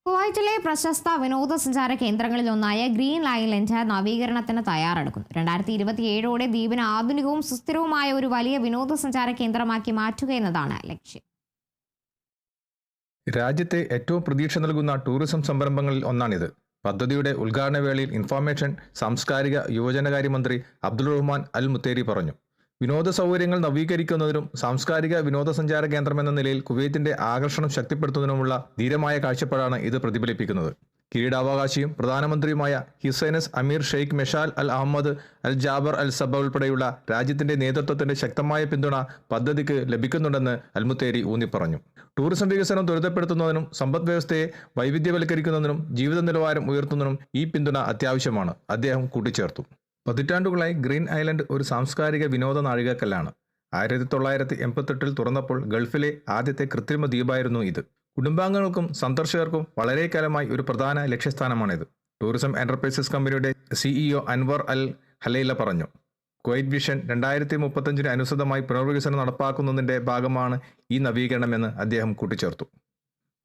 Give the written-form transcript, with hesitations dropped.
കുവൈറ്റിലെ പ്രശസ്ത വിനോദസഞ്ചാര കേന്ദ്രങ്ങളിലൊന്നായ ഗ്രീൻ ഐലൻഡ് നവീകരണത്തിന് തയ്യാറെടുക്കുന്നു. 2027ഓടെ ദ്വീപിന് ആധുനികവും സുസ്ഥിരവുമായ ഒരു വലിയ വിനോദസഞ്ചാര കേന്ദ്രമാക്കി മാറ്റുക എന്നതാണ് ലക്ഷ്യം. രാജ്യത്തെ ഏറ്റവും പ്രതീക്ഷ നൽകുന്ന ടൂറിസം സംരംഭങ്ങളിൽ ഒന്നാണിത്. പദ്ധതിയുടെ ഉദ്ഘാടന വേളയിൽ ഇൻഫർമേഷൻ, സാംസ്കാരിക യുവജനകാര്യ മന്ത്രി അബ്ദുൾ റഹ്മാൻ അൽ മുത്തേരി പറഞ്ഞു. വിനോദ സൗകര്യങ്ങൾ നവീകരിക്കുന്നതിനും സാംസ്കാരിക വിനോദസഞ്ചാര കേന്ദ്രമെന്ന നിലയിൽ കുവൈത്തിന്റെ ആകർഷണം ശക്തിപ്പെടുത്തുന്നതിനുമുള്ള ധീരമായ കാഴ്ചപ്പാടാണ് ഇത് പ്രതിഫലിപ്പിക്കുന്നത്. കിരീടാവകാശിയും പ്രധാനമന്ത്രിയുമായ ഹിസൈനസ് അമീർ ഷെയ്ഖ് മെഷാൽ അൽ അഹമ്മദ് അൽ ജാബർ അൽ സബ ഉൾപ്പെടെയുള്ള രാജ്യത്തിന്റെ നേതൃത്വത്തിന്റെ ശക്തമായ പിന്തുണ പദ്ധതിക്ക് ലഭിക്കുന്നുണ്ടെന്ന് അൽമുത്തേരി ഊന്നിപ്പറഞ്ഞു. ടൂറിസം വികസനം ത്വരിതപ്പെടുത്തുന്നതിനും സമ്പദ് വ്യവസ്ഥയെ വൈവിധ്യവൽക്കരിക്കുന്നതിനും ജീവിത നിലവാരം ഉയർത്തുന്നതിനും ഈ പിന്തുണ അത്യാവശ്യമാണ്, അദ്ദേഹം കൂട്ടിച്ചേർത്തു. പതിറ്റാണ്ടുകളായി ഗ്രീൻ ഐലൻഡ് ഒരു സാംസ്കാരിക വിനോദ നാഴികക്കല്ലാണ്. 1988 തുറന്നപ്പോൾ ഗൾഫിലെ ആദ്യത്തെ കൃത്രിമ ദ്വീപായിരുന്നു ഇത്. കുടുംബാംഗങ്ങൾക്കും സന്ദർശകർക്കും വളരെ കാലമായി ഒരു പ്രധാന ലക്ഷ്യസ്ഥാനമാണിത്. ടൂറിസം എന്റർപ്രൈസസ് കമ്പനിയുടെ CEO അൻവർ അൽ ഹലൈല പറഞ്ഞു. കുവൈറ്റ് വിഷൻ 2035 അനുസൃതമായി പുനർവികസനം നടപ്പാക്കുന്നതിന്റെ ഭാഗമാണ് ഈ നവീകരണമെന്ന് അദ്ദേഹം കൂട്ടിച്ചേർത്തു.